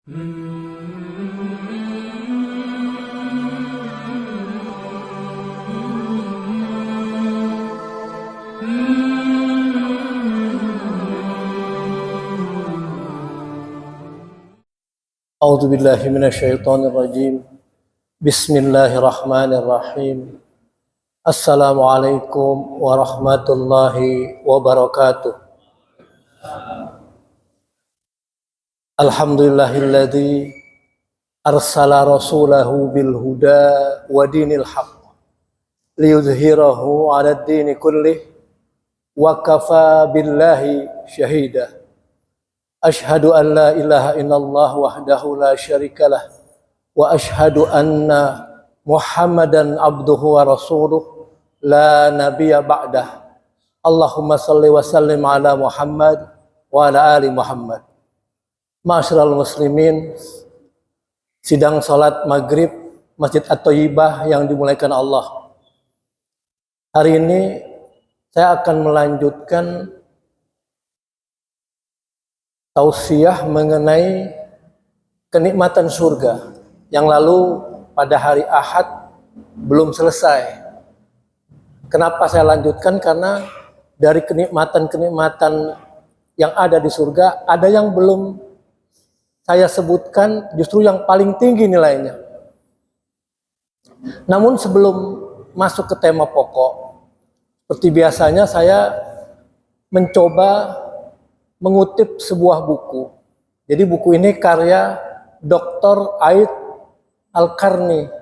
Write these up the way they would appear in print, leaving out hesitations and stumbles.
A'udzu billahi minasyaitonir rajim. Bismillahirrahmanirrahim. Assalamualaikum warahmatullahi wabarakatuh. Alhamdulillahilladzi arsala rasulahu bil huda wa dinil haqq liyudhhirahu 'alad dini kullih wa kafa billahi syahida. Ashhadu an la ilaha illallah wahdahu la syarikalah wa ashhadu anna Muhammadan abduhu wa rasuluh la nabiyya ba'dah. Allahumma salli wa sallim ala Muhammad wa ala ali Muhammad. Ma'asyiral muslimin, sidang salat maghrib Masjid At-Thayyibah yang dimulaikan Allah. Hari ini saya akan melanjutkan tausiah mengenai kenikmatan surga yang lalu pada hari Ahad belum selesai. Kenapa saya lanjutkan? Karena dari kenikmatan-kenikmatan yang ada di surga, ada yang belum saya sebutkan, justru yang paling tinggi nilainya. Namun sebelum masuk ke tema pokok, seperti biasanya saya mencoba mengutip sebuah buku. Jadi buku ini karya Dr. Aid Al-Qarni.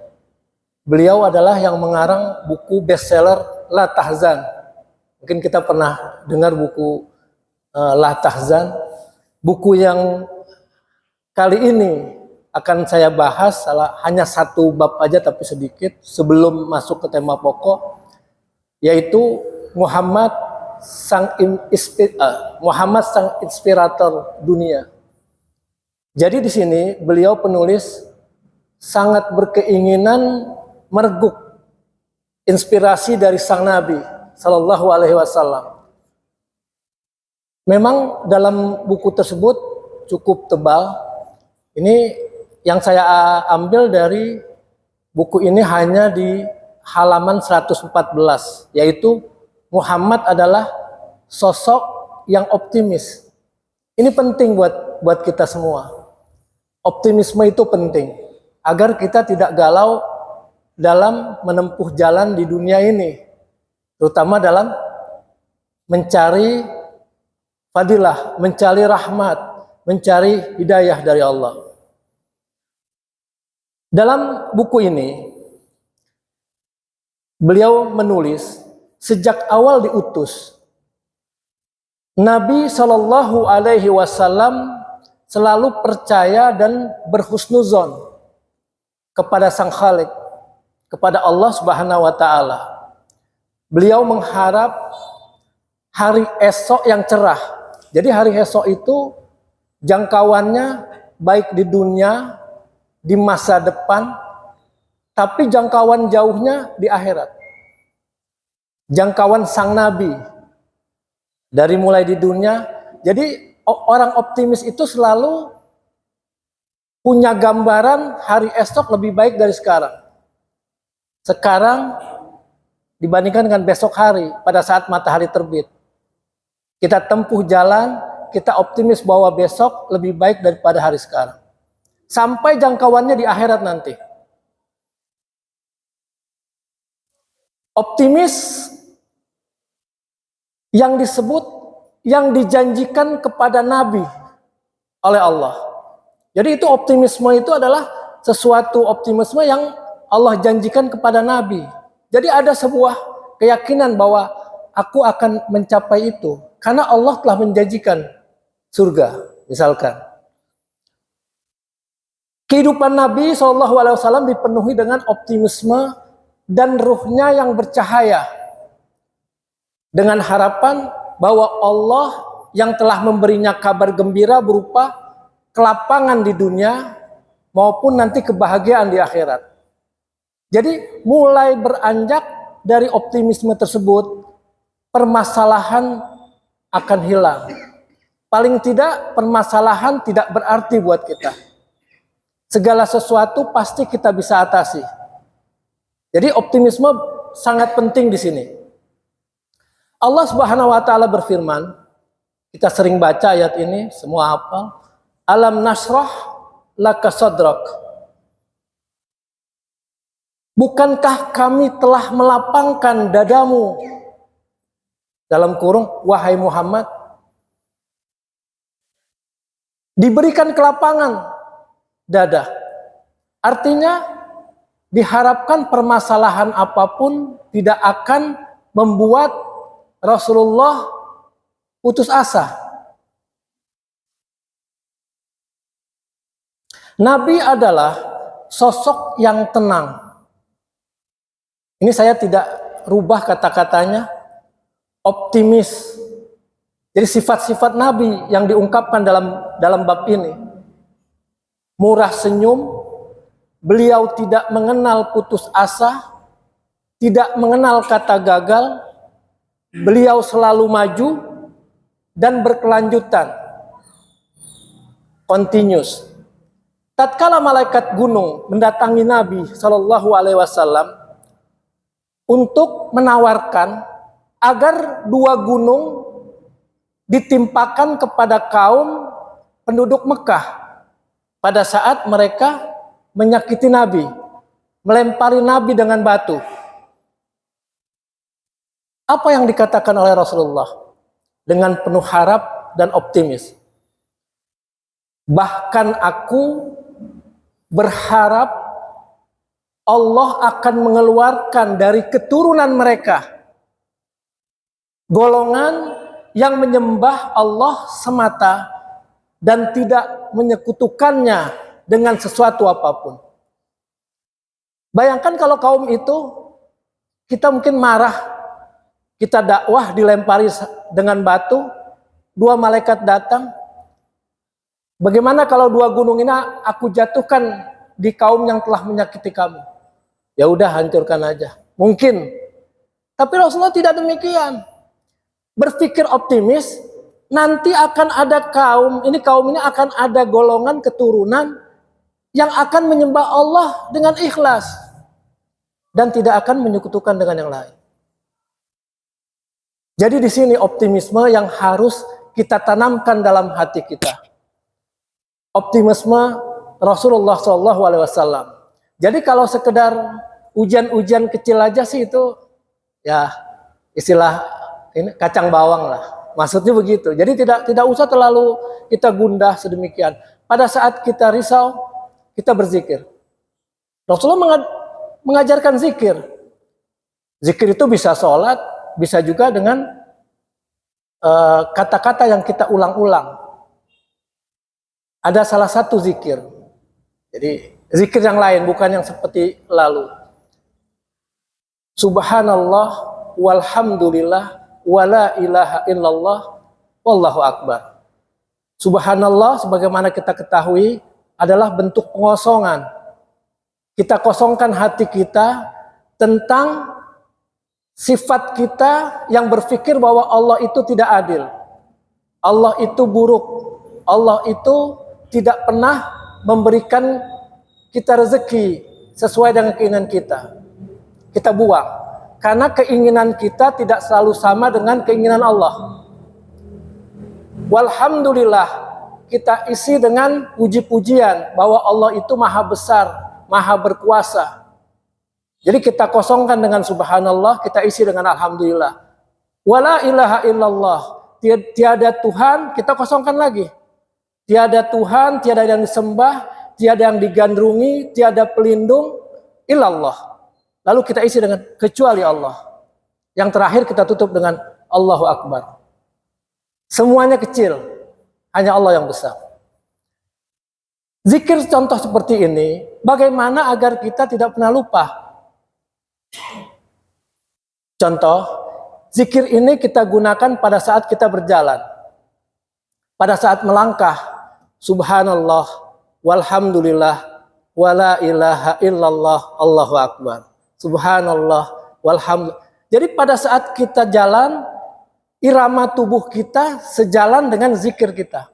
Beliau adalah yang mengarang buku bestseller La Tahzan. Mungkin kita pernah dengar buku La Tahzan. Buku yang kali ini akan saya bahas hanya satu bab aja tapi sedikit sebelum masuk ke tema pokok, yaitu Muhammad sang inspirator dunia. Jadi di sini beliau penulis sangat berkeinginan mereguk inspirasi dari sang Nabi Sallallahu Alaihi Wasallam. Memang dalam buku tersebut cukup tebal. Ini yang saya ambil dari buku ini hanya di halaman 114, yaitu Muhammad adalah sosok yang optimis. Ini penting buat kita semua. Optimisme itu penting agar kita tidak galau dalam menempuh jalan di dunia ini, terutama dalam mencari fadilah, mencari rahmat, mencari hidayah dari Allah. Dalam buku ini beliau menulis, sejak awal diutus, Nabi Shallallahu Alaihi Wasallam selalu percaya dan berhusnuzon kepada Sang Khalik, kepada Allah Subhanahu Wa Taala. Beliau mengharap hari esok yang cerah. Jadi hari esok itu jangkauannya baik di dunia, di masa depan, tapi jangkauan jauhnya di akhirat. Jangkauan sang Nabi dari mulai di dunia. Jadi orang optimis itu selalu punya gambaran hari esok lebih baik dari sekarang. Sekarang dibandingkan dengan besok hari pada saat matahari terbit. Kita tempuh jalan, kita optimis bahwa besok lebih baik daripada hari sekarang. Sampai jangkauannya di akhirat nanti. Optimis yang disebut, yang dijanjikan kepada Nabi oleh Allah. Jadi itu optimisme itu adalah sesuatu optimisme yang Allah janjikan kepada Nabi. Jadi ada sebuah keyakinan bahwa aku akan mencapai itu. Karena Allah telah menjanjikan surga, misalkan. Kehidupan Nabi SAW dipenuhi dengan optimisme dan ruhnya yang bercahaya. Dengan harapan bahwa Allah yang telah memberinya kabar gembira berupa kelapangan di dunia maupun nanti kebahagiaan di akhirat. Jadi mulai beranjak dari optimisme tersebut, permasalahan akan hilang. Paling tidak permasalahan tidak berarti buat kita. segala sesuatu pasti kita bisa atasi. Jadi optimisme sangat penting di sini. Allah Subhanahu wa taala berfirman, kita sering baca ayat ini, semua hafal. Alam nasrah laka sadrak. Bukankah kami telah melapangkan dadamu? Dalam kurung, wahai Muhammad, diberikan kelapangan dada. Artinya diharapkan permasalahan apapun tidak akan membuat Rasulullah putus asa. Nabi adalah sosok yang tenang. Ini saya tidak rubah kata-katanya, optimis. Jadi sifat-sifat Nabi yang diungkapkan dalam bab ini. Murah senyum, beliau tidak mengenal putus asa, tidak mengenal kata gagal, beliau selalu maju dan berkelanjutan. Continuous. Tatkala malaikat gunung mendatangi Nabi Shallallahu Alaihi Wasallam untuk menawarkan agar dua gunung ditimpakan kepada kaum penduduk Mekah pada saat mereka menyakiti Nabi, melempari Nabi dengan batu. Apa yang dikatakan oleh Rasulullah dengan penuh harap dan optimis? Bahkan aku berharap Allah akan mengeluarkan dari keturunan mereka golongan yang menyembah Allah semata dan tidak menyekutukannya dengan sesuatu apapun. Bayangkan kalau kaum itu, kita mungkin marah, kita dakwah dilempari dengan batu, dua malaikat datang. Bagaimana kalau dua gunung ini aku jatuhkan di kaum yang telah menyakiti kamu? Ya udah, hancurkan aja. Mungkin. Tapi Rasulullah tidak demikian. Berpikir optimis, nanti akan ada kaum ini akan ada golongan keturunan yang akan menyembah Allah dengan ikhlas dan tidak akan menyekutukan dengan yang lain. Jadi di sini optimisme yang harus kita tanamkan dalam hati kita. Optimisme Rasulullah SAW. Jadi kalau sekedar ujian-ujian kecil aja sih itu ya istilah ini kacang bawang lah. Maksudnya begitu. Jadi tidak usah terlalu kita gundah sedemikian. Pada saat kita risau, kita berzikir. Rasulullah mengajarkan zikir. Zikir itu bisa sholat, bisa juga dengan kata-kata yang kita ulang-ulang. Ada salah satu zikir. Jadi zikir yang lain, bukan yang seperti lalu. Subhanallah walhamdulillah wala ilaha illallah wallahu akbar. Subhanallah sebagaimana kita ketahui adalah bentuk pengosongan. Kita kosongkan hati kita tentang sifat kita yang berpikir bahwa Allah itu tidak adil. Allah itu buruk. Allah itu tidak pernah memberikan kita rezeki sesuai dengan keinginan kita. Kita buang. Karena keinginan kita tidak selalu sama dengan keinginan Allah. Walhamdulillah, kita isi dengan puji-pujian bahwa Allah itu maha besar, maha berkuasa. Jadi kita kosongkan dengan subhanallah, kita isi dengan alhamdulillah. Wala ilaha illallah, tiada Tuhan, kita kosongkan lagi. Tiada Tuhan, tiada yang disembah, tiada yang digandrungi, tiada pelindung, illallah. Lalu kita isi dengan kecuali Allah. Yang terakhir kita tutup dengan Allahu Akbar. Semuanya kecil, hanya Allah yang besar. Zikir contoh seperti ini, bagaimana agar kita tidak pernah lupa? Contoh, zikir ini kita gunakan pada saat kita berjalan. Pada saat melangkah, subhanallah, walhamdulillah, wala ilaha illallah, Allahu Akbar. Subhanallah, walhamdulillah. Jadi pada saat kita jalan, irama tubuh kita sejalan dengan zikir kita.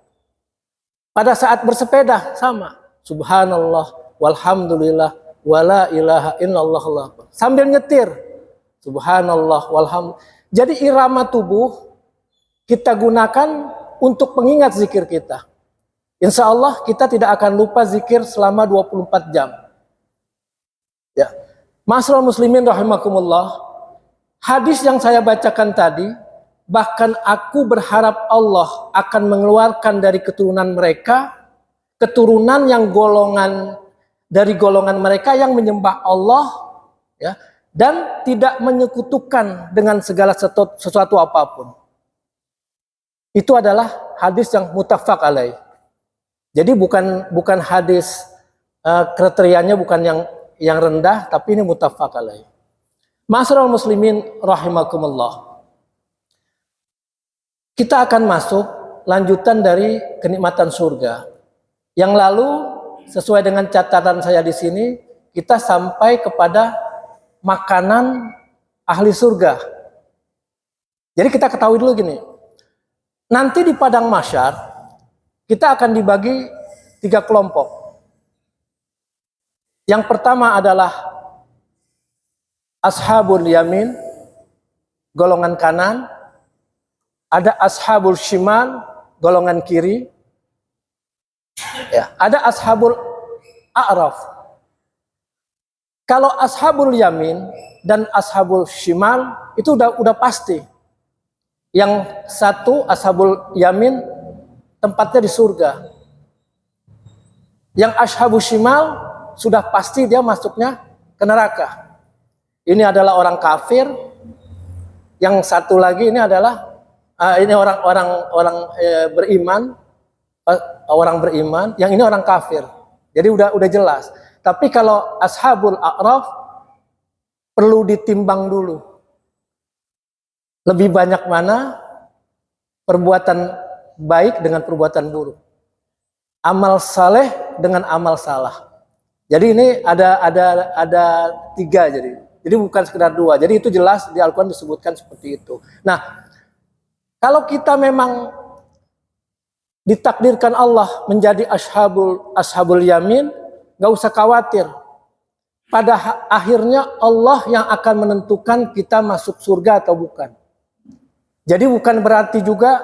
Pada saat bersepeda, sama. subhanallah, walhamdulillah, wala ilaha illallah, Allahu akbar. Sambil nyetir, subhanallah, walhamdulillah. Jadi irama tubuh kita gunakan untuk pengingat zikir kita. Insya Allah kita tidak akan lupa zikir selama 24 jam. Ya. Ma'asyiral muslimin rahimakumullah. Hadis yang saya bacakan tadi, bahkan aku berharap Allah akan mengeluarkan dari keturunan mereka, keturunan yang dari golongan mereka yang menyembah Allah, ya, dan tidak menyekutukan dengan segala sesuatu apapun. Itu adalah hadis yang muttafaq alaih. Jadi bukan hadis kriterianya bukan yang rendah, tapi ini muttafaq alaih. Ma'asyiral muslimin rahimakumullah. Kita akan masuk lanjutan dari kenikmatan surga. Yang lalu sesuai dengan catatan saya di sini, kita sampai kepada makanan ahli surga. Jadi kita ketahui dulu gini. Nanti di padang mahsyar kita akan dibagi 3 kelompok. Yang pertama adalah ashabul yamin, golongan kanan. Ada ashabul shimal, golongan kiri. Ya, ada ashabul a'raf. Kalau ashabul yamin dan ashabul shimal itu udah pasti. Yang satu ashabul yamin tempatnya di surga. Yang ashabul shimal sudah pasti dia masuknya ke neraka. Ini adalah orang kafir. Yang satu lagi ini adalah ini orang beriman, orang beriman. Yang ini orang kafir. Jadi udah jelas. Tapi kalau ashabul a'raf perlu ditimbang dulu. Lebih banyak mana perbuatan baik dengan perbuatan buruk, amal saleh dengan amal salah. Jadi ini ada 3 jadi bukan sekedar 2. Jadi itu jelas di Al-Quran disebutkan seperti itu. Nah, kalau kita memang ditakdirkan Allah menjadi ashabul yamin, nggak usah khawatir. Pada akhirnya Allah yang akan menentukan kita masuk surga atau bukan. Jadi bukan berarti juga,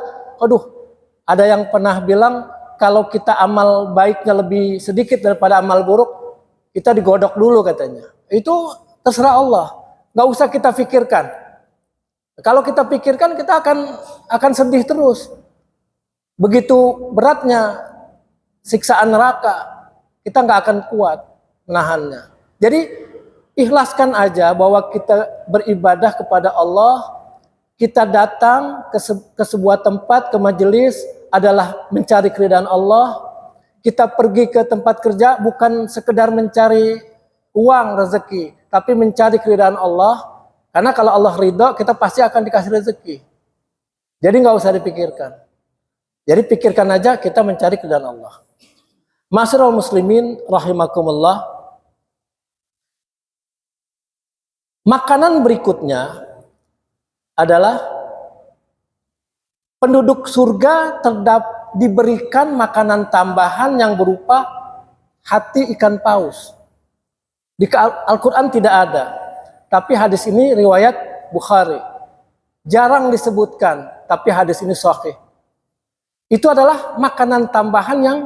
ada yang pernah bilang kalau kita amal baiknya lebih sedikit daripada amal buruk, kita digodok dulu katanya. Itu terserah Allah, nggak usah kita pikirkan. Kalau kita pikirkan kita akan sedih terus. Begitu beratnya siksaan neraka, kita nggak akan kuat menahannya. Jadi ikhlaskan aja bahwa kita beribadah kepada Allah. Kita datang ke sebuah tempat, ke majelis adalah mencari keridhaan Allah. Kita pergi ke tempat kerja bukan sekedar mencari uang, rezeki, tapi mencari keridhaan Allah. Karena kalau Allah ridho, kita pasti akan dikasih rezeki. Jadi nggak usah dipikirkan. Jadi pikirkan aja kita mencari keridhaan Allah. Ma'asyiral muslimin rahimakumullah. Makanan berikutnya adalah penduduk surga diberikan makanan tambahan yang berupa hati ikan paus. Di Al-Quran tidak ada, tapi hadis ini riwayat Bukhari. Jarang disebutkan, tapi hadis ini sahih. Itu adalah makanan tambahan yang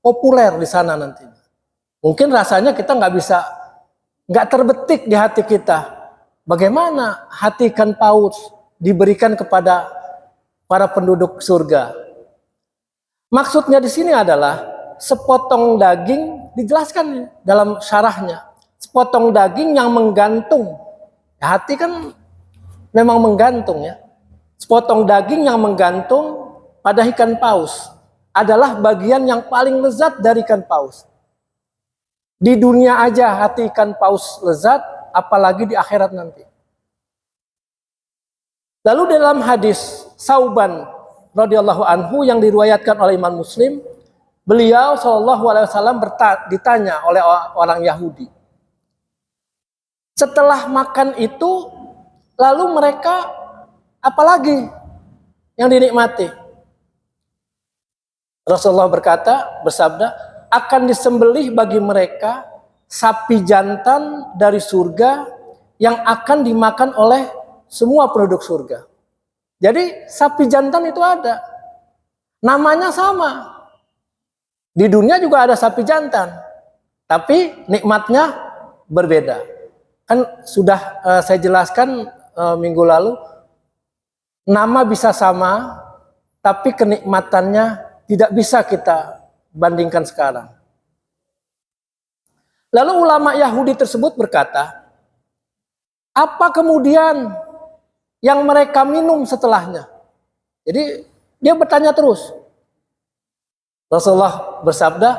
populer di sana nantinya. Mungkin rasanya kita nggak terbetik di hati kita. Bagaimana hati ikan paus diberikan kepada para penduduk surga? Maksudnya di sini adalah sepotong daging, dijelaskan dalam syarahnya. Sepotong daging yang menggantung. Hati kan memang menggantung ya. Sepotong daging yang menggantung pada ikan paus adalah bagian yang paling lezat dari ikan paus. Di dunia aja hati ikan paus lezat, apalagi di akhirat nanti. Lalu dalam hadis Sauban radhiyallahu anhu yang diriwayatkan oleh Imam Muslim, beliau SAW ditanya oleh orang Yahudi. Setelah makan itu, lalu mereka apalagi yang dinikmati? Rasulullah bersabda, akan disembelih bagi mereka sapi jantan dari surga yang akan dimakan oleh semua penduduk surga. Jadi sapi jantan itu ada, namanya sama. Di dunia juga ada sapi jantan, tapi nikmatnya berbeda. Kan sudah saya jelaskan minggu lalu, nama bisa sama, tapi kenikmatannya tidak bisa kita bandingkan sekarang. Lalu ulama Yahudi tersebut berkata, apa kemudian yang mereka minum setelahnya? Jadi dia bertanya terus. Rasulullah bersabda,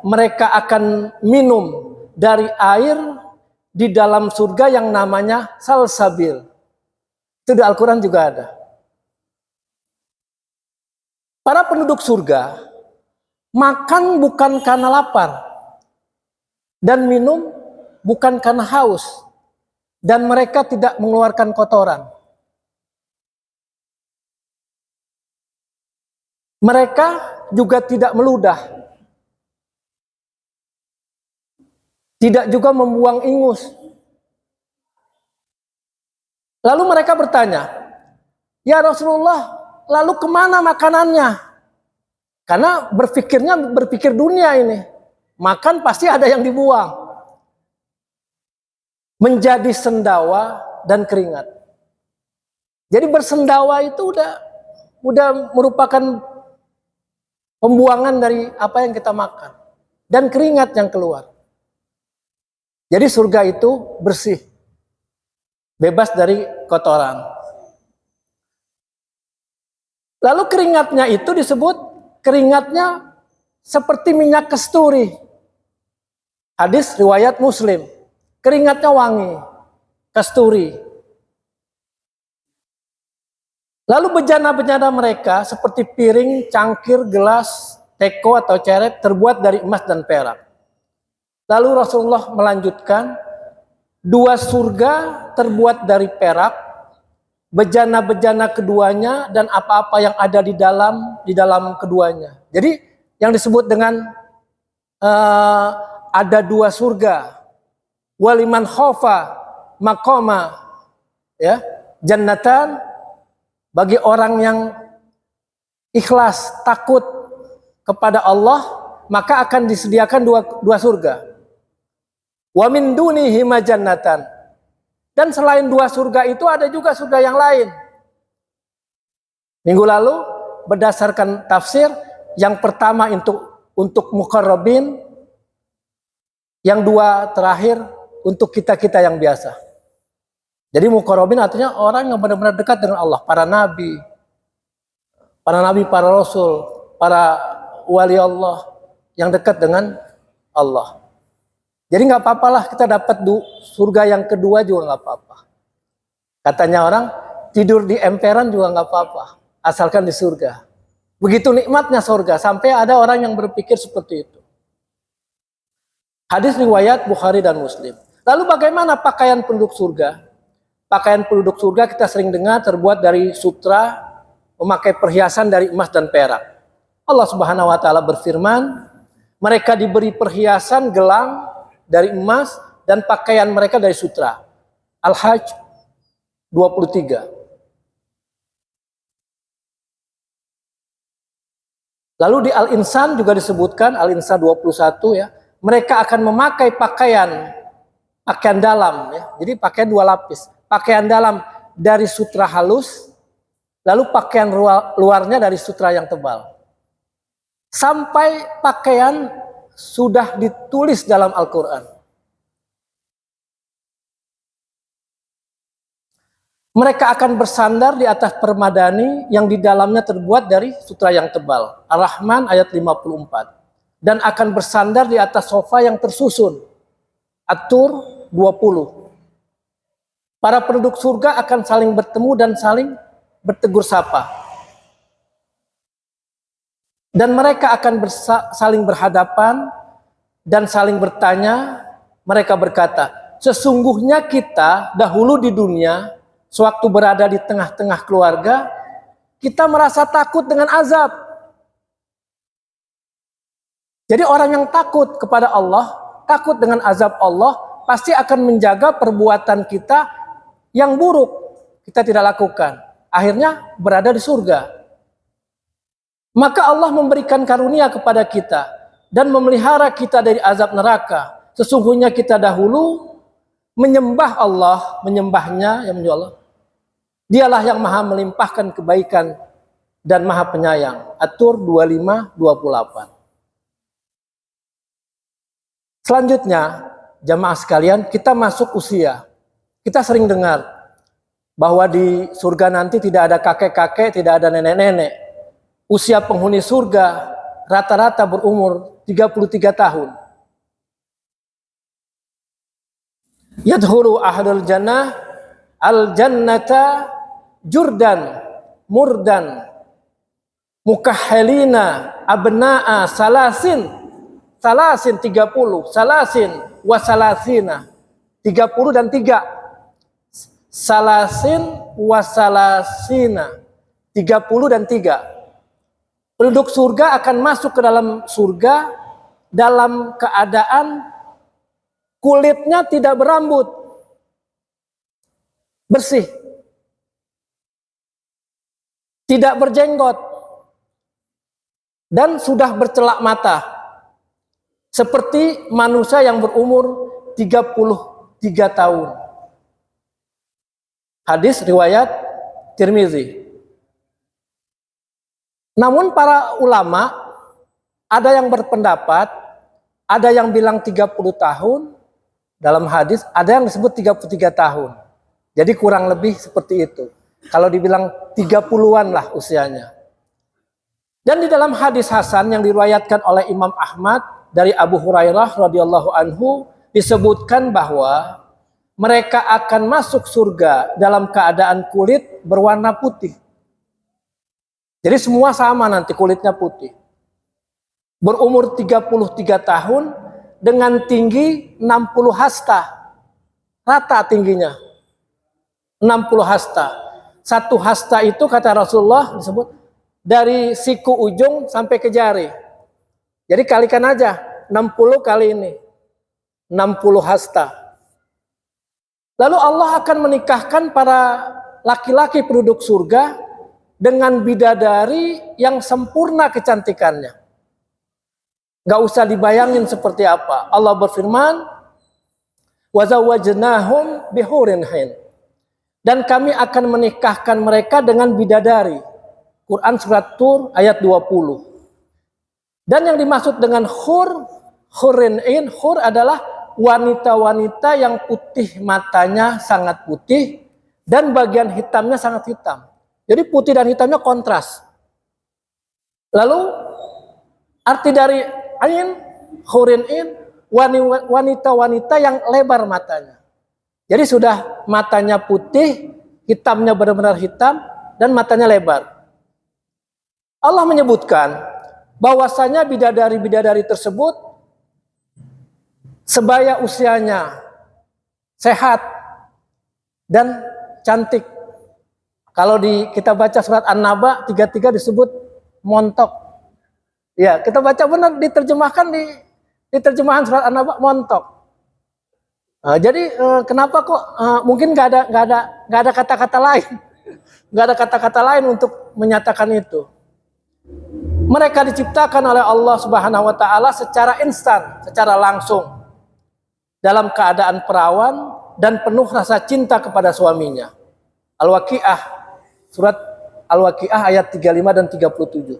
mereka akan minum dari air di dalam surga yang namanya salsabil. Itu di Al-Quran juga ada. Para penduduk surga makan bukan karena lapar dan minum bukan karena haus, dan mereka tidak mengeluarkan kotoran. Mereka juga tidak meludah, tidak juga membuang ingus. Lalu mereka bertanya, ya Rasulullah, lalu kemana makanannya? Karena berpikir dunia ini, makan pasti ada yang dibuang. Menjadi sendawa dan keringat. Jadi bersendawa itu udah merupakan pembuangan dari apa yang kita makan. Dan keringat yang keluar. Jadi surga itu bersih. Bebas dari kotoran. Lalu keringatnya itu disebut keringatnya seperti minyak kasturi. Hadis riwayat Muslim. Keringatnya wangi. Kasturi. Lalu bejana-bejana mereka seperti piring, cangkir, gelas, teko atau ceret terbuat dari emas dan perak. Lalu Rasulullah melanjutkan, dua surga terbuat dari perak, bejana-bejana keduanya dan apa-apa yang ada di dalam keduanya. Jadi yang disebut dengan ada dua surga, waliman khofa maqama, ya, jannatan. Bagi orang yang ikhlas, takut kepada Allah, maka akan disediakan dua surga. Wa min dunihi majannatan. Dan selain dua surga itu ada juga surga yang lain. Minggu lalu berdasarkan tafsir, yang pertama untuk muqarrabin, yang dua terakhir untuk kita-kita yang biasa. Jadi muqarrabin artinya orang yang benar-benar dekat dengan Allah, para nabi, para rasul, para wali Allah yang dekat dengan Allah. Jadi nggak apa-apalah kita dapat surga yang kedua juga nggak apa-apa. Katanya orang tidur di emperan juga nggak apa-apa, asalkan di surga. Begitu nikmatnya surga sampai ada orang yang berpikir seperti itu. Hadis riwayat Bukhari dan Muslim. Lalu bagaimana pakaian penduduk surga? Pakaian penduduk surga kita sering dengar terbuat dari sutra, memakai perhiasan dari emas dan perak. Allah Subhanahu wa taala berfirman, mereka diberi perhiasan gelang dari emas dan pakaian mereka dari sutra. Al-Hajj 23. Lalu di Al-Insan juga disebutkan, Al-Insan 21 ya, mereka akan memakai pakaian dalam ya. Jadi pakaian dua lapis. Pakaian dalam dari sutra halus, lalu pakaian luarnya dari sutra yang tebal. Sampai pakaian sudah ditulis dalam Al-Quran. Mereka akan bersandar di atas permadani yang di dalamnya terbuat dari sutra yang tebal. Ar-Rahman ayat 54. Dan akan bersandar di atas sofa yang tersusun. At-Tur 20. Para penduduk surga akan saling bertemu dan saling bertegur sapa. Dan mereka akan saling berhadapan dan saling bertanya. Mereka berkata, sesungguhnya kita dahulu di dunia, sewaktu berada di tengah-tengah keluarga, kita merasa takut dengan azab. Jadi orang yang takut kepada Allah, takut dengan azab Allah, pasti akan menjaga perbuatan kita yang buruk kita tidak lakukan. Akhirnya berada di surga. Maka Allah memberikan karunia kepada kita dan memelihara kita dari azab neraka. Sesungguhnya kita dahulu menyembah Allah, menyembahnya yang menyembah Allah. Dialah yang maha melimpahkan kebaikan dan maha penyayang. At-Tur 25-28. Selanjutnya, jamaah sekalian, kita masuk usia. Kita sering dengar bahwa di surga nanti tidak ada kakek-kakek, tidak ada nenek-nenek. Usia penghuni surga rata-rata berumur 33 tahun. Yadkhulu ahlul jannah al-jannata jurdan murdan mukahhalina abna'a salasin 30, salasin wasalasina 30 dan 3. Salasin wasalasina 30 dan 3. Penduduk surga akan masuk ke dalam surga dalam keadaan kulitnya tidak berambut, bersih, tidak berjenggot, dan sudah bercelak mata. Seperti manusia yang berumur 33 tahun. Hadis riwayat Tirmizi. Namun para ulama ada yang berpendapat, ada yang bilang 30 tahun dalam hadis, ada yang disebut 33 tahun. Jadi kurang lebih seperti itu. Kalau dibilang 30-an lah usianya. Dan di dalam hadis Hasan yang diriwayatkan oleh Imam Ahmad dari Abu Hurairah radhiyallahu anhu disebutkan bahwa mereka akan masuk surga dalam keadaan kulit berwarna putih. Jadi semua sama nanti kulitnya putih. Berumur 33 tahun dengan tinggi 60 hasta. Rata tingginya. 60 hasta. Satu hasta itu kata Rasulullah disebut dari siku ujung sampai ke jari. Jadi kalikan aja 60 kali ini. 60 hasta. Lalu Allah akan menikahkan para laki-laki penduduk surga dengan bidadari yang sempurna kecantikannya. Gak usah dibayangin seperti apa. Allah berfirman, wa zawwajnahum bihurin hin. Dan kami akan menikahkan mereka dengan bidadari. Quran surat Tur ayat 20. Dan yang dimaksud dengan hurin in, hur adalah wanita-wanita yang putih matanya sangat putih dan bagian hitamnya sangat hitam. Jadi putih dan hitamnya kontras. Lalu arti dari ain, hurin in, wanita-wanita yang lebar matanya. Jadi sudah matanya putih, hitamnya benar-benar hitam, dan matanya lebar. Allah menyebutkan bahwasanya bidadari-bidadari tersebut sebaya usianya sehat dan cantik. Kalau kita baca surat An-Naba 33 disebut montok. Ya, kita baca benar diterjemahkan di terjemahan surat An-Naba montok. Jadi kenapa kok mungkin nggak ada kata-kata lain, nggak ada kata-kata lain untuk menyatakan itu. Mereka diciptakan oleh Allah Subhanahu wa taala secara instan, secara langsung dalam keadaan perawan dan penuh rasa cinta kepada suaminya. Al-Waqiah, surat Al-Waqiah ayat 35 dan 37.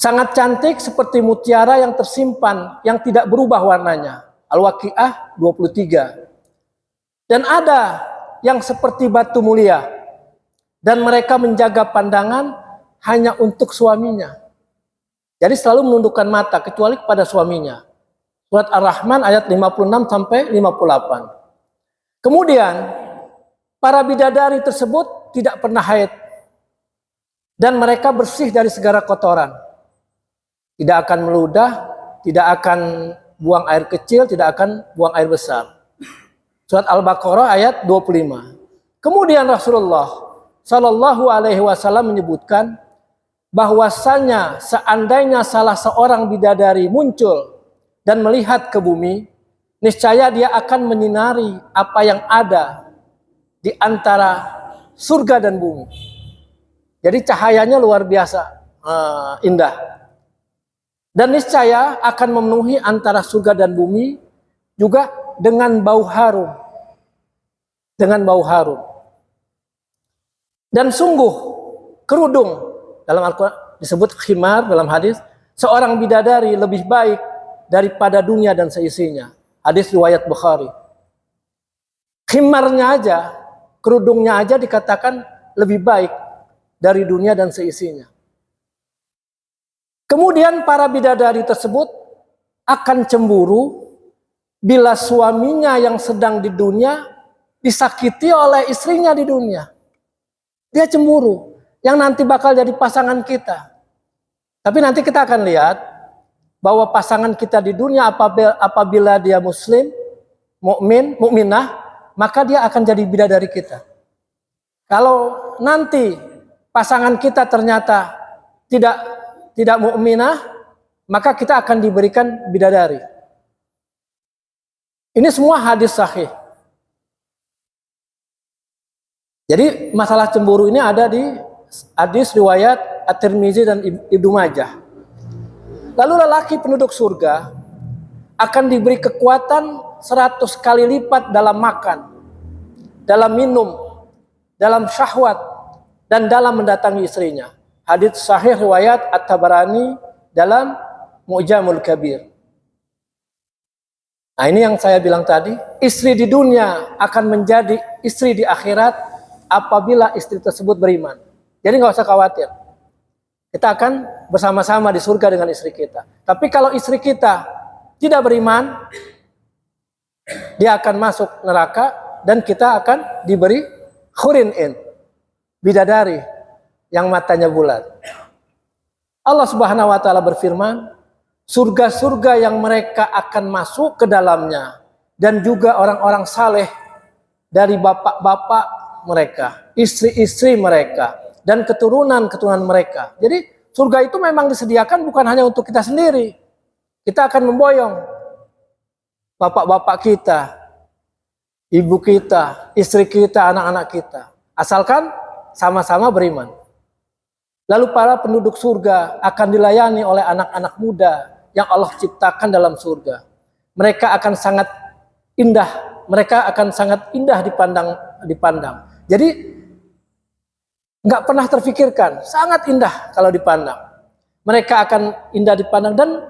Sangat cantik seperti mutiara yang tersimpan, yang tidak berubah warnanya. Al-Waqiah 23. Dan ada yang seperti batu mulia, dan mereka menjaga pandangan hanya untuk suaminya. Jadi selalu menundukkan mata kecuali kepada suaminya. Surat Ar-Rahman ayat 56 sampai 58. Kemudian para bidadari tersebut tidak pernah haid dan mereka bersih dari segala kotoran. Tidak akan meludah, tidak akan buang air kecil, tidak akan buang air besar. Surat Al-Baqarah ayat 25. Kemudian Rasulullah Shallallahu Alaihi Wasallam menyebutkan bahwasanya seandainya salah seorang bidadari muncul dan melihat ke bumi, niscaya dia akan menyinari apa yang ada di antara surga dan bumi. Jadi cahayanya luar biasa indah. Dan niscaya akan memenuhi antara surga dan bumi juga dengan bau harum. Dengan bau harum. Dan sungguh kerudung, dalam Al-Quran disebut khimar dalam hadis, seorang bidadari lebih baik daripada dunia dan seisinya. Hadis riwayat Bukhari. Khimarnya aja, kerudungnya aja dikatakan lebih baik dari dunia dan seisinya. Kemudian para bidadari tersebut akan cemburu bila suaminya yang sedang di dunia disakiti oleh istrinya di dunia. Dia cemburu, yang nanti bakal jadi pasangan kita. Tapi nanti kita akan lihat bahwa pasangan kita di dunia apabila dia muslim, mukminah, maka dia akan jadi bidadari kita. Kalau nanti pasangan kita ternyata tidak mukminah, maka kita akan diberikan bidadari. Ini semua hadis sahih. Jadi masalah cemburu ini ada di hadis riwayat At-Tirmizi dan Ibnu Majah. Lalu lelaki penduduk surga akan diberi kekuatan 100 kali lipat dalam makan, dalam minum, dalam syahwat, dan dalam mendatangi istrinya. Hadis sahih riwayat At-Tabarani dalam Mu'jamul Kabir. Nah, ini yang saya bilang tadi, istri di dunia akan menjadi istri di akhirat apabila istri tersebut beriman. Jadi nggak usah khawatir. Kita akan bersama-sama di surga dengan istri kita. Tapi kalau istri kita tidak beriman, dia akan masuk neraka dan kita akan diberi hurin in, bidadari yang matanya bulat. Allah Subhanahu wa taala berfirman, surga-surga yang mereka akan masuk ke dalamnya dan juga orang-orang saleh dari bapak-bapak mereka, istri-istri mereka, dan keturunan-keturunan mereka. Jadi surga itu memang disediakan bukan hanya untuk kita sendiri. Kita akan memboyong bapak-bapak kita, ibu kita, istri kita, anak-anak kita. Asalkan sama-sama beriman. Lalu para penduduk surga akan dilayani oleh anak-anak muda yang Allah ciptakan dalam surga. Mereka akan sangat indah dipandang. Jadi nggak pernah terfikirkan, sangat indah kalau dipandang. Mereka akan indah dipandang dan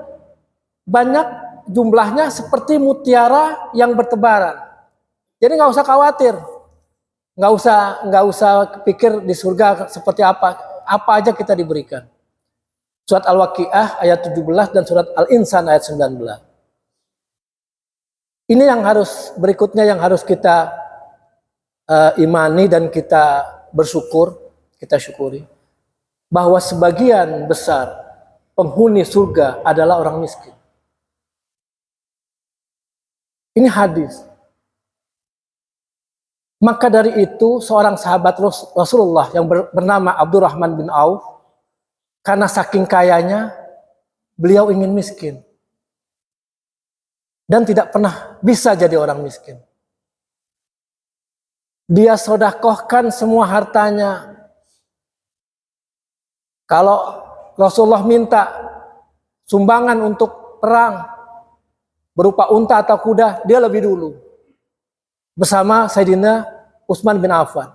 banyak jumlahnya seperti mutiara yang bertebaran. Jadi nggak usah khawatir, nggak usah pikir di surga seperti apa aja kita diberikan. Surat Al-Waqiah ayat 17 dan surat Al-Insan ayat 19. Ini yang berikutnya yang harus kita imani dan kita bersyukur, kita syukuri bahwa sebagian besar penghuni surga adalah orang miskin. Ini hadis. Maka dari itu seorang sahabat Rasulullah yang bernama Abdurrahman bin Auf, karena saking kayanya beliau ingin miskin dan tidak pernah bisa jadi orang miskin. Dia sedekahkan semua hartanya. Kalau Rasulullah minta sumbangan untuk perang berupa unta atau kuda, dia lebih dulu bersama Sayyidina Utsman bin Affan.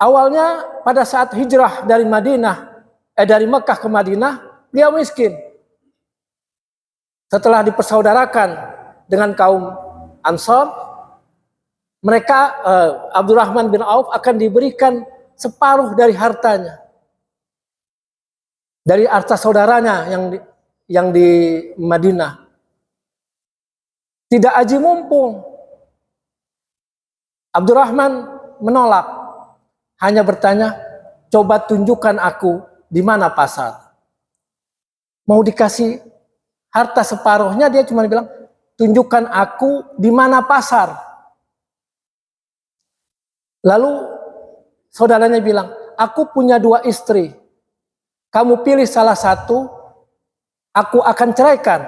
Awalnya pada saat hijrah dari dari Mekah ke Madinah, dia miskin. Setelah dipersaudarakan dengan kaum Ansor, Abdurrahman bin Auf akan diberikan separuh dari hartanya, dari harta saudaranya yang di Madinah. Tidak aji mumpung. Abdurrahman menolak, hanya bertanya, coba tunjukkan aku di mana pasar. Mau dikasih harta separuhnya, dia cuma bilang, tunjukkan aku di mana pasar. Lalu saudaranya bilang, aku punya 2 istri. Kamu pilih salah satu, aku akan ceraikan.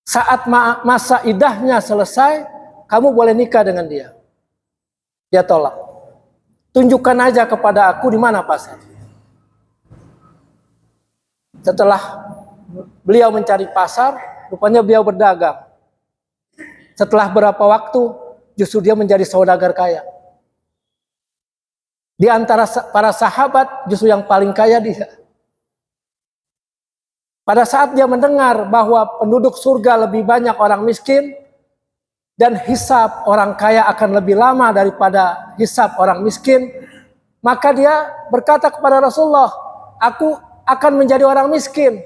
Saat masa idahnya selesai, kamu boleh nikah dengan dia. Dia tolak. Tunjukkan aja kepada aku di mana pasar. Setelah beliau mencari pasar, rupanya beliau berdagang. Setelah berapa waktu, justru dia menjadi saudagar kaya. Di antara para sahabat, justru yang paling kaya dia. Pada saat dia mendengar bahwa penduduk surga lebih banyak orang miskin, dan hisab orang kaya akan lebih lama daripada hisab orang miskin, maka dia berkata kepada Rasulullah, aku akan menjadi orang miskin.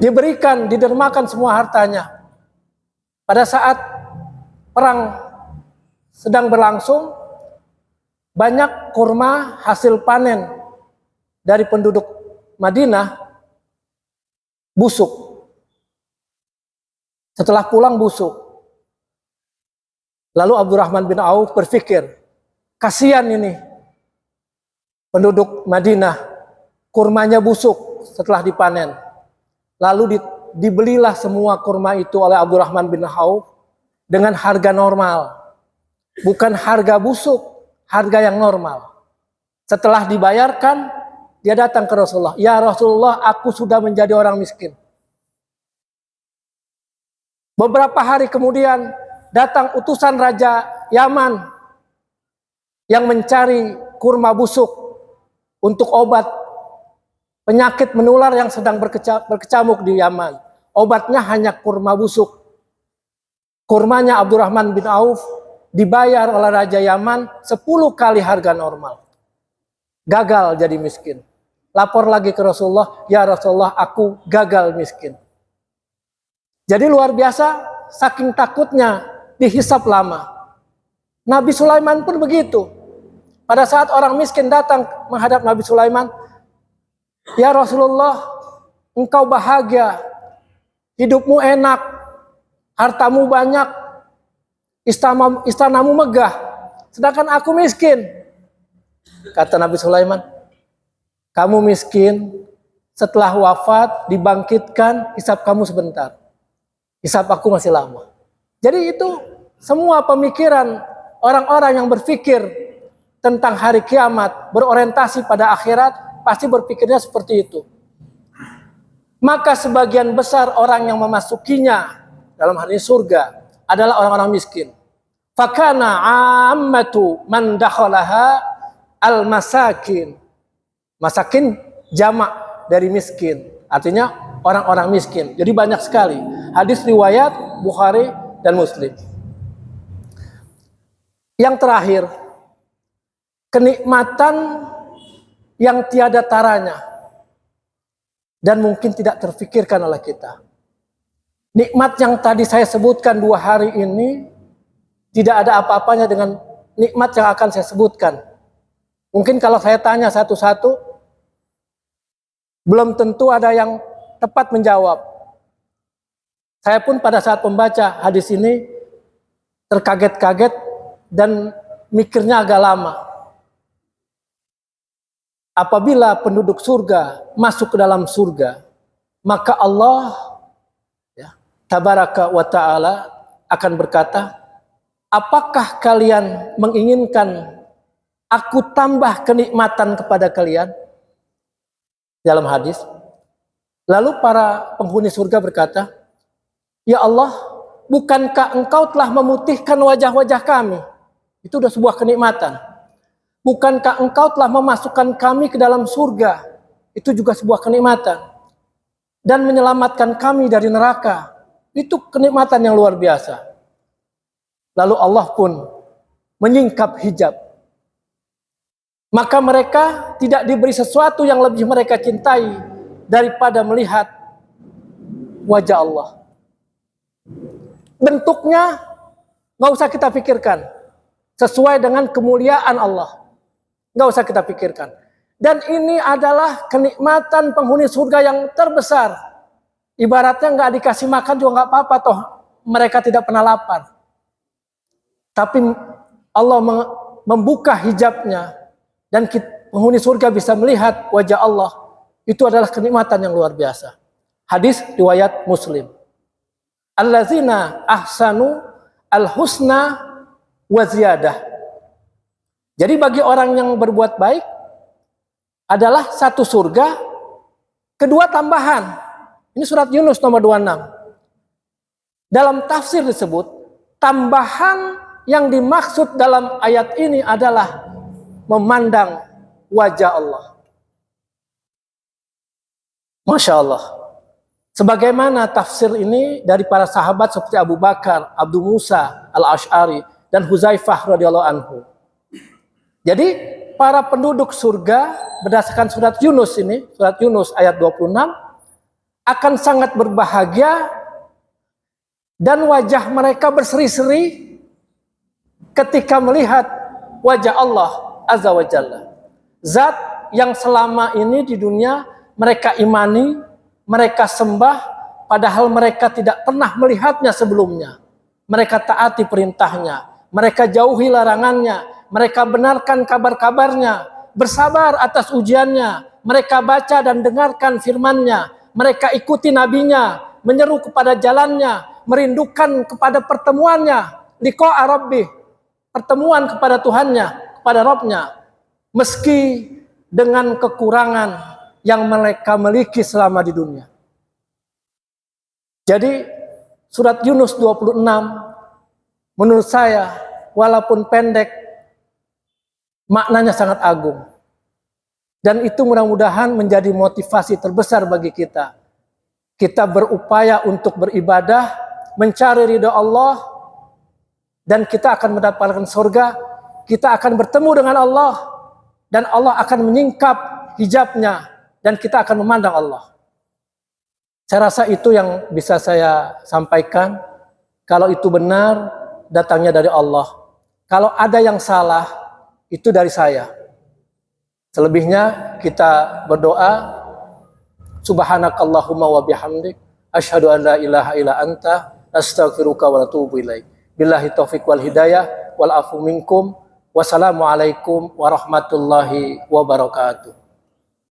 Diberikan, didermakan semua hartanya. Pada saat perang sedang berlangsung, banyak kurma hasil panen dari penduduk Madinah busuk. Setelah pulang busuk. Lalu Abdurrahman bin Auf berpikir, kasihan ini penduduk Madinah, kurmanya busuk setelah dipanen. Lalu dibelilah semua kurma itu oleh Abdurrahman bin Auf dengan harga normal. Bukan harga busuk, harga yang normal. Setelah dibayarkan, dia datang ke Rasulullah. Ya Rasulullah, aku sudah menjadi orang miskin. Beberapa hari kemudian datang utusan Raja Yaman yang mencari kurma busuk untuk obat penyakit menular yang sedang berkecamuk di Yaman. Obatnya hanya kurma busuk. Kurmanya Abdurrahman bin Auf dibayar oleh Raja Yaman 10 kali harga normal. Gagal jadi miskin. Lapor lagi ke Rasulullah, ya Rasulullah, aku gagal miskin. Jadi luar biasa, saking takutnya dihisap lama. Nabi Sulaiman pun begitu. Pada saat orang miskin datang menghadap Nabi Sulaiman, ya Rasulullah, engkau bahagia, hidupmu enak, hartamu banyak, istanamu megah, sedangkan aku miskin. Kata Nabi Sulaiman, kamu miskin, setelah wafat dibangkitkan, hisap kamu sebentar, hisap aku masih lama. Jadi itu semua pemikiran orang-orang yang berpikir tentang hari kiamat, berorientasi pada akhirat, pasti berpikirnya seperti itu. Maka sebagian besar orang yang memasukinya dalam hal ini surga adalah orang-orang miskin. Fakana ammatu man dakhalaha al-masakin. Masakin jamak dari miskin, artinya orang-orang miskin. Jadi banyak sekali. Hadis riwayat Bukhari dan Muslim. Yang terakhir, kenikmatan yang tiada taranya dan mungkin tidak terfikirkan oleh kita. Nikmat yang tadi saya sebutkan 2 hari ini tidak ada apa-apanya dengan nikmat yang akan saya sebutkan. Mungkin kalau saya tanya satu-satu, belum tentu ada yang tepat menjawab. Saya pun pada saat membaca hadis ini terkaget-kaget dan mikirnya agak lama. Apabila penduduk surga masuk ke dalam surga, maka Allah Tabaraka wa ta'ala akan berkata, apakah kalian menginginkan aku tambah kenikmatan kepada kalian? Dalam hadis. Lalu para penghuni surga berkata, ya Allah, bukankah engkau telah memutihkan wajah-wajah kami? Itu sudah sebuah kenikmatan. Bukankah engkau telah memasukkan kami ke dalam surga? Itu juga sebuah kenikmatan. Dan menyelamatkan kami dari neraka. Itu kenikmatan yang luar biasa. Lalu Allah pun menyingkap hijab. Maka mereka tidak diberi sesuatu yang lebih mereka cintai daripada melihat wajah Allah. Bentuknya nggak usah kita pikirkan, sesuai dengan kemuliaan Allah. Nggak usah kita pikirkan. Dan ini adalah kenikmatan penghuni surga yang terbesar. Ibaratnya nggak dikasih makan juga nggak apa-apa, toh mereka tidak pernah lapar. Tapi Allah membuka hijabnya dan penghuni surga bisa melihat wajah Allah, itu adalah kenikmatan yang luar biasa. Hadis riwayat Muslim. Allazina ahsanu al-husna wa ziyadah. Jadi bagi orang yang berbuat baik adalah satu surga, kedua tambahan. Ini surat Yunus nomor 26. Dalam tafsir disebut, tambahan yang dimaksud dalam ayat ini adalah memandang wajah Allah. Masya Allah. Sebagaimana tafsir ini dari para sahabat seperti Abu Bakar, Abu Musa al-Ash'ari, dan Huzaifah radhiyallahu anhu. Jadi para penduduk surga berdasarkan surat Yunus ini, surat Yunus ayat 26, akan sangat berbahagia dan wajah mereka berseri-seri ketika melihat wajah Allah Azza wa Jalla. Zat yang selama ini di dunia mereka imani, mereka sembah, padahal mereka tidak pernah melihatnya sebelumnya. Mereka taati perintahnya, mereka jauhi larangannya, mereka benarkan kabar-kabarnya, bersabar atas ujiannya, mereka baca dan dengarkan firman-Nya, mereka ikuti nabinya, menyeru kepada jalannya, merindukan kepada pertemuannya, liqa'a rabbih, pertemuan kepada Tuhannya, kepada Rabbnya, meski dengan kekurangan yang mereka miliki selama di dunia. Jadi surat Yunus 26 menurut saya walaupun pendek, maknanya sangat agung. Dan itu mudah-mudahan menjadi motivasi terbesar bagi kita. Kita berupaya untuk beribadah, mencari ridha Allah, dan kita akan mendapatkan surga, kita akan bertemu dengan Allah, dan Allah akan menyingkap hijabnya, dan kita akan memandang Allah. Saya rasa itu yang bisa saya sampaikan. Kalau itu benar, datangnya dari Allah. Kalau ada yang salah, itu dari saya. Selebihnya kita berdoa, subhanakallahumma wa bihamdik, asyhadu an la ilaha illa anta, astaghfiruka wa atubu ilaik. Billahi taufiq wal hidayah, wal afu minkum, wassalamualaikum warahmatullahi wabarakatuh.